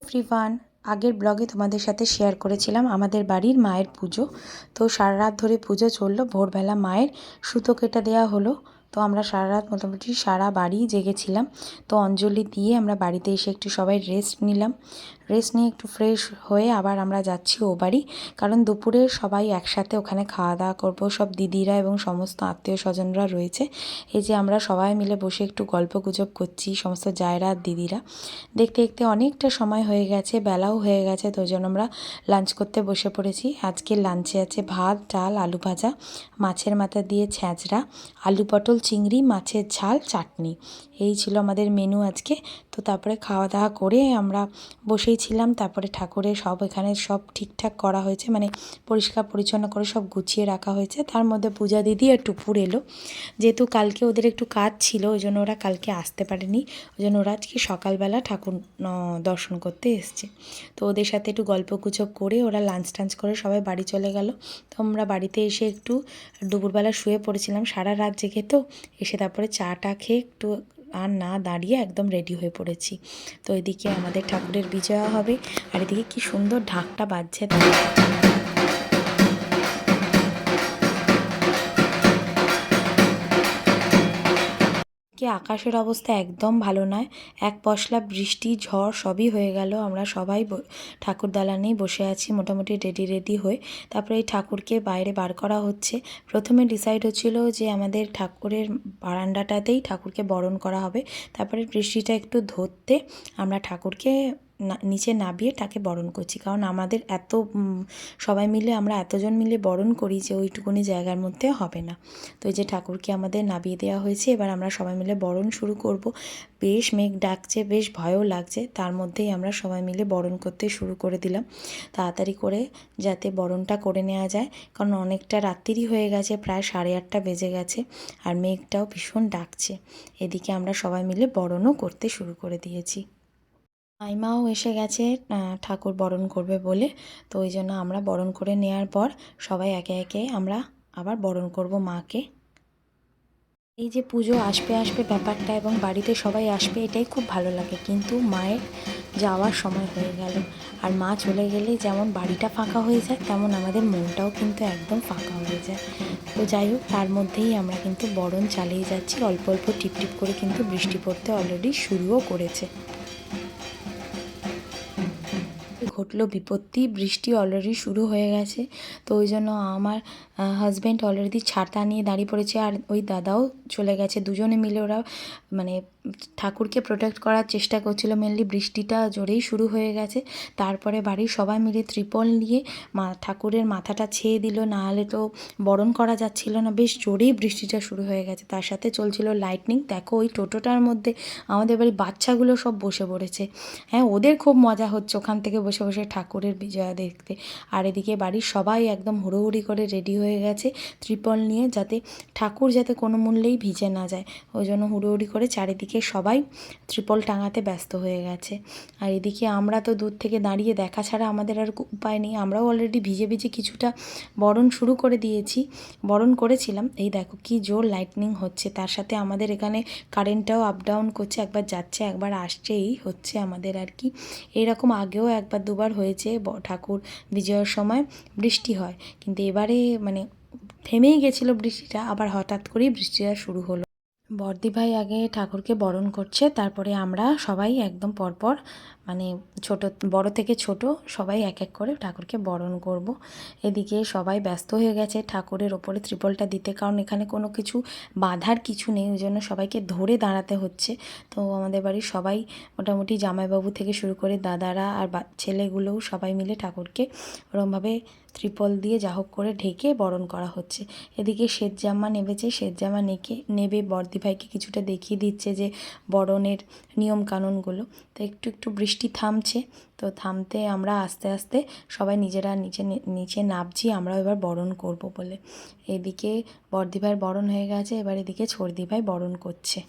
Everyone, আগের ব্লগে তোমাদের সাথে শেয়ার করেছিলাম আমাদের বাড়ির মায়ের পুজো। তো সারা রাত ধরে পুজো চললো। ভোরবেলা মায়ের সুতো কেটে দেওয়া হলো। তো আমরা সারা রাত মোটামুটি সারা বাড়ি জেগেছিলাম। তো অঞ্জলি দিয়ে আমরা বাড়িতে এসে একটু সবাই রেস্ট নিলাম। রেস্ট নিয়ে একটু ফ্রেশ হয়ে আবার আমরা যাচ্ছি ও বাড়ি, কারণ দুপুরে সবাই একসাথে ওখানে খাওয়া দাওয়া করবো। সব দিদিরা এবং সমস্ত আত্মীয় স্বজনরা রয়েছে। এই যে আমরা সবাই মিলে বসে একটু গল্প গুজব করছি, সমস্ত জায়রা আর দিদিরা। দেখতে দেখতে অনেকটা সময় হয়ে গেছে, বেলাও হয়ে গেছে। তো ওই জন্য আমরা লাঞ্চ করতে বসে পড়েছি। আজকে লাঞ্চে আছে ভাত, ডাল, আলু ভাজা, মাছের মাথা দিয়ে ছ্যাঁচড়া, আলু পটল চিংড়ি, মাছের ঝাল, চাটনি। এই ছিল আমাদের মেনু আজকে। তো তারপরে খাওয়া দাওয়া করে আমরা বসেই ছিলাম। তারপরে ঠাকুরের সব এখানে সব ঠিকঠাক করা হয়েছে, মানে পরিষ্কার পরিচ্ছন্ন করে সব গুছিয়ে রাখা হয়েছে। তার মধ্যে পূজা দিদি আর টুপুর এলো। যেহেতু কালকে ওদের একটু কাজ ছিল, ওই জন্য ওরা কালকে আসতে পারেনি। ওই জন্য ওরা আজকে সকালবেলা ঠাকুর দর্শন করতে এসছে। তো ওদের সাথে একটু গল্প গুজব করে ওরা লাঞ্চ টাঞ্চ করে সবাই বাড়ি চলে গেল। তো আমরা বাড়িতে এসে একটু দুপুরবেলা শুয়ে পড়েছিলাম, সারা রাত জেগে। তো এসে তারপরে চাটা খেয়ে একটু আর না দাঁড়িয়ে একদম রেডি হয়ে পড়েছি। তো এদিকে আমাদের ঠাকুরের বিজয়া হবে, আর এদিকে কি সুন্দর ঢাকটা বাজছে। আকাশের অবস্থা একদম ভালো নয়। এক পশলা বৃষ্টি ঝড় সবই হয়ে গেল। আমরা সবাই ঠাকুর দালানেই বসে আছি মোটামুটি রেডি হয়ে। তারপরে এই ঠাকুরকে বাইরে বার করা হচ্ছে। প্রথমে ডিসাইড হচ্ছিল যে আমাদের ঠাকুরের বারান্দাটাতেই ঠাকুরকে বরণ করা হবে। তারপরে বৃষ্টিটা একটু ধরতে আমরা ঠাকুরকে নিচে নামিয়ে তাকে বরণ করছি, কারণ আমাদের এত সবাই মিলে আমরা এতজন মিলে বরণ করি যে ওইটুকুনি জায়গার মধ্যে হবে না। তো এই যে ঠাকুরকে আমাদের নামিয়ে দেওয়া হয়েছে। এবার আমরা সবাই মিলে বরণ শুরু করব। বেশ মেঘ ডাকছে, বেশ ভয়ও লাগছে। তার মধ্যেই আমরা সবাই মিলে বরণ করতে শুরু করে দিলাম, তাড়াতাড়ি করে যাতে বরণটা করে নেওয়া যায়, কারণ অনেকটা রাত্রিরই হয়ে গেছে, প্রায় 8:30 বেজে গেছে, আর মেঘটাও ভীষণ ডাকছে। এদিকে আমরা সবাই মিলে বরণও করতে শুরু করে দিয়েছি। মাইমাও এসে গেছে ঠাকুর বরণ করবে বলে। তো ওই জন্য আমরা বরণ করে নেওয়ার পর সবাই একে একে আমরা আবার বরণ করব মাকে। এই যে পুজো আসবে আসবে ব্যাপারটা এবং বাড়িতে সবাই আসবে, এটাই খুব ভালো লাগে। কিন্তু মায়ের যাওয়ার সময় হয়ে গেল, আর মা চলে গেলে যেমন বাড়িটা ফাঁকা হয়ে যায়, তেমন আমাদের মনটাও কিন্তু একদম ফাঁকা হয়ে যায়। তো যাই হোক, তার মধ্যেই আমরা কিন্তু বরণ চালিয়ে যাচ্ছি। অল্প অল্প টিপটিপ করে কিন্তু বৃষ্টি পড়তে অলরেডি শুরুও করেছে। ঘটলো বিপত্তি, বৃষ্টি অলরেডি শুরু হয়ে গেছে। তো ওই জন্য আমার হাজব্যান্ড অলরেডি ছাতা নিয়ে দাঁড়িয়ে পড়েছে, আর ওই দাদাও চলে গেছে। দুজনে মিলে ওরা মানে ঠাকুরকে প্রোটেক্ট করার চেষ্টা করছিল। মেনলি বৃষ্টিটা জোরেই শুরু হয়ে গেছে। তারপরে বাড়ির সবাই মিলে ত্রিপল নিয়ে ঠাকুরের মাথাটা ছেয়ে দিল, না হলে তো বরণ করা যাচ্ছিল না। বেশ জোরেই বৃষ্টিটা শুরু হয়ে গেছে, তার সাথে চলছিল লাইটনিং। দেখো ওই টোটোটার মধ্যে আমাদের বাড়ির বাচ্চাগুলো সব বসে পড়েছে। হ্যাঁ, ওদের খুব মজা হচ্ছে ওখান থেকে বসে বসে ঠাকুরের বিজয়া দেখতে। আর এদিকে বাড়ির সবাই একদম হুড়োহুড়ি করে রেডি হয়ে গেছে ত্রিপল নিয়ে, যাতে ঠাকুর যাতে কোনো মূল্যেই ভিজে না যায়। ওই জন্য হুড়োহুড়ি করে চারিদিকে সবাই ত্রিপল টাঙাতে ব্যস্ত হয়ে গেছে। আর এদিকে আমরা তো দূর থেকে দাঁড়িয়ে দেখা ছাড়া আমাদের আর উপায় নেই। আমরাও অলরেডি ভিজে ভিজে কিছুটা বরণ শুরু করে দিয়েছি, বরণ করেছিলাম। এই দেখো কি জোর লাইটনিং হচ্ছে, তার সাথে আমাদের এখানে কারেন্টটাও আপ ডাউন করছে, একবার যাচ্ছে একবার আসছে। এই হচ্ছে আমাদের আর কি। এরকম আগেও একবার দুবার হয়েছে ঠাকুর বিজয়ের সময় বৃষ্টি হয়, কিন্তু এবারে মানে থেমেই গেছিলো বৃষ্টিটা, আবার হঠাৎ করেই বৃষ্টিটা শুরু হলো। বর্দি ভাই আগে ঠাকুরকে বরণ করছে, তারপরে আমরা সবাই একদম পরপর মানে ছোট বড় থেকে ছোট সবাই এক এক করে ঠাকুরকে বরণ করব। এদিকে সবাই ব্যস্ত হয়ে গেছে ঠাকুরের ওপরে ত্রিপলটা দিতে, কারণ এখানে কোনো কিছু বাধার কিছু নেই, ওই জন্য সবাইকে ধরে দাঁড়াতে হচ্ছে। তো আমাদের বাড়ির সবাই মোটামুটি জামাইবাবু থেকে শুরু করে দাদারা আর ছেলেগুলোও সবাই মিলে ঠাকুরকে ওরমভাবে ত্রিপল দিয়ে যা হোক করে ঢেকে বরণ করা হচ্ছে। এদিকে শ্বেত জামা নেবেছে, শ্বেত জামা নেবে বর্দি ভাইকে কিছুটা দেখিয়ে দিচ্ছে যে বরণের নিয়ম কানুনগুলো। তো একটু একটু বৃষ্টি থামছে, তো থামতে আমরা আস্তে আস্তে সবাই নিজেরা নিচে নামছি, আমরাও এবার বরণ করব বলে। এদিকে বর্দি ভাইয়ের বরণ হয়ে গেছে, এবার এদিকে ছর্দি ভাই বরণ করছে।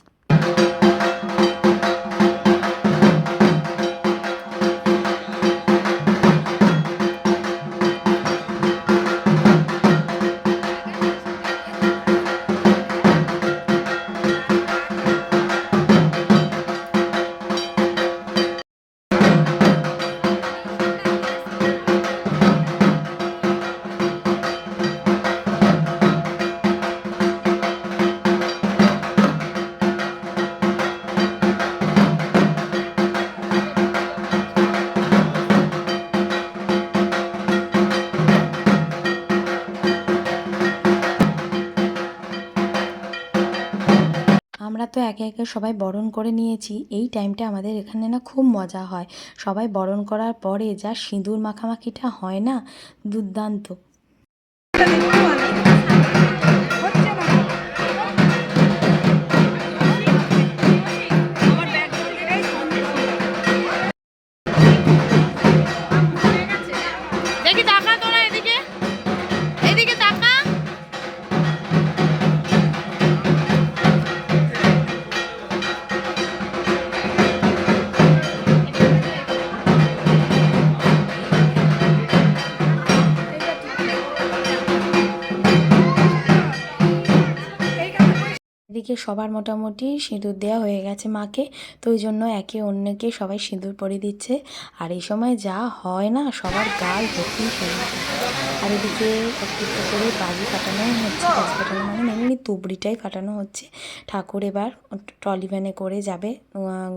তো একে একে সবাই বরণ করে নিয়েছি। এই টাইমটা আমাদের এখানে না খুব মজা হয়। সবাই বরণ করার পরে যা সিঁদুর মাখামাখিটা হয় না, দুর্দান্ত। দেখি তাকা তোরা এদিকে, এদিকে তাকা। এদিকে সবার মোটামুটি সিঁদুর দেওয়া হয়ে গেছে মাকে, তো ওই জন্য একে অন্যকে সবাই সিঁদুর পরিয়ে দিচ্ছে। আর এই সময় যা হয় না, সবার গাল ভর্তি সিঁদুর। আর এদিকে একটু একটু করে বাজি ফাটানো হচ্ছে, বাজি ফাটানো মানে মেনলি তুবড়িটাই ফাটানো হচ্ছে। ঠাকুর এবার ট্রলি ভ্যানে করে যাবে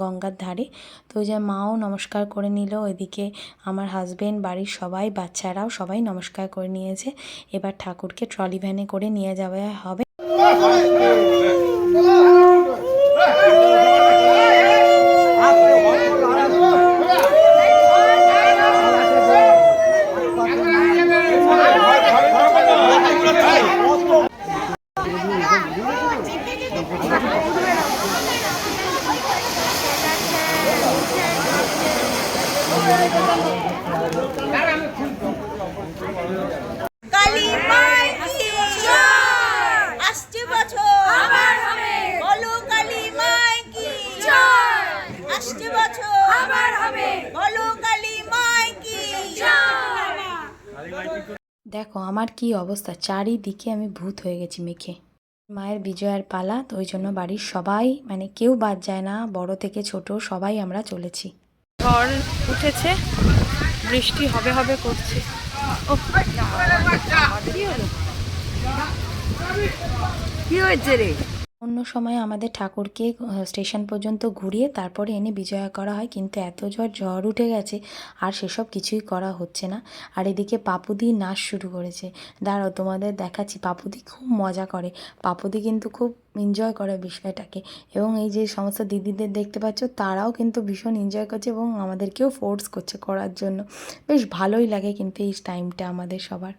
গঙ্গার ধারে, তো ওই যে মাও নমস্কার করে নিল। ওইদিকে আমার হাজবেন্ড, বাড়ির সবাই, বাচ্চারাও সবাই নমস্কার করে নিয়েছে। এবার ঠাকুরকে ট্রলি ভ্যানে করে নিয়ে যাওয়া হবে। কালী মাই কি জয়, আসছে বছর আবার হবে, বলো কালী মাই কি জয়, আসছে বছর আবার হবে, বলো কালী মাই কি জয়। দেখো আমার কি অবস্থা, চারিদিকে আমি ভূত হয়ে গেছি মেখে। মায়ের বিজয়ার পালা, তো ওই জন্য বাড়ির সবাই মানে কেউ বাদ যায় না, বড় থেকে ছোট সবাই আমরা চলেছি। ঝড় উঠেছে, বৃষ্টি হবে হবে করছে। কি হয়েছে রে? অন্য সময় আমাদের ঠাকুরকে স্টেশন পর্যন্ত ঘুরিয়ে তারপরে এনে বিজয়া করা হয়, কিন্তু এত ঝড় উঠে গেছে আর সেসব কিছুই করা হচ্ছে না। আর এদিকে পাপুদি নাচ শুরু করেছে, দাঁড়াও তোমাদের দেখাচ্ছি। পাপুদি খুব মজা করে, পাপুদি কিন্তু খুব এনজয় করে বিষয়টাকে, এবং এই যে সমস্ত দিদিদের দেখতে পাচ্ছ তারাও কিন্তু ভীষণ এনজয় করছে এবং আমাদেরকেও ফোর্স করছে করার জন্য। বেশ ভালোই লাগে কিন্তু এই টাইমটা আমাদের সবার।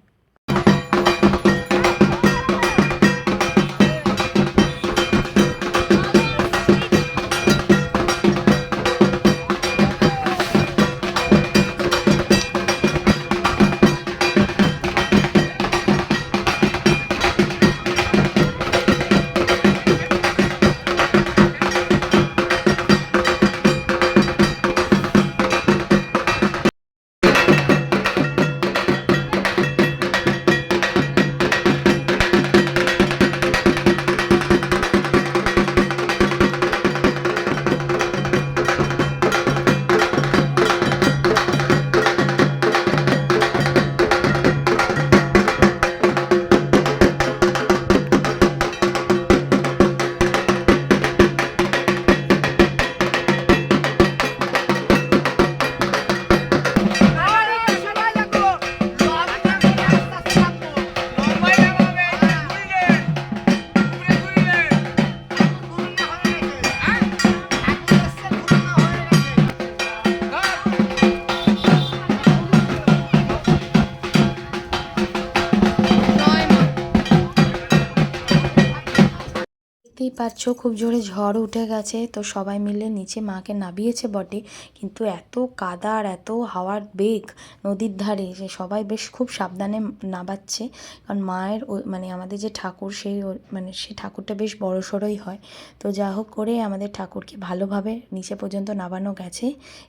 দেখতেই পাচ্ছ খুব জোরে ঝড় উঠে গেছে, তো সবাই মিলে নিচে মাকে নামিয়েছে বটে, কিন্তু এত কাদা আর এত হাওয়ার বেগ নদীর ধারে যে সবাই বেশ খুব সাবধানে নামাচ্ছে। কারণ মায়ের মানে আমাদের যে ঠাকুর সেই মানে সেই ঠাকুরটা বেশ বড়সড়ই হয়। তো যা হোক করে আমাদের ঠাকুরকে ভালোভাবে নিচে পর্যন্ত নামানো গেছে।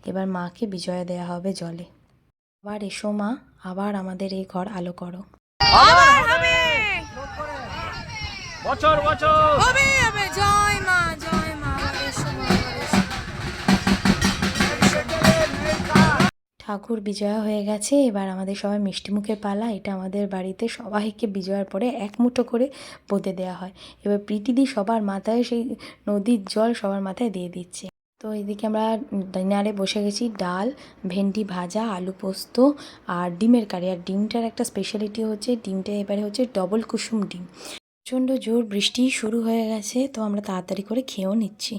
এবার মাকে বিজয়া দেওয়া হবে জলে। আবার এসো মা, আবার আমাদের এই ঘর আলো করো। আবার হবে, বছর বছর হবে হবে, জয় মা জয় মা, এসো মা, এসো। ঠাকুর বিজয়া হয়ে গেছে, এবার আমাদের সবাই মিষ্টিমুখের পালা। এটা আমাদের বাড়িতে সবাইকে বিজয়ার পরে এক মুঠো করে বোঁদে দেওয়া হয়। এবার প্রীতিদি সবার মাথায় সেই নদীর জল সবার মাথায় দিয়ে দিচ্ছে। তো এদিকে আমরা ডিনারে বসে গেছি, ডাল, ভেন্ডি ভাজা, আলু পোস্ত আর ডিমের কারি। আর ডিমটার একটা স্পেশালিটি হচ্ছে, ডিমটা এবারে হচ্ছে ডবল কুসুম ডিম। প্রচণ্ড জোর বৃষ্টি শুরু হয়ে গেছে, তো আমরা তাড়াতাড়ি করে খেয়েও নিচ্ছি।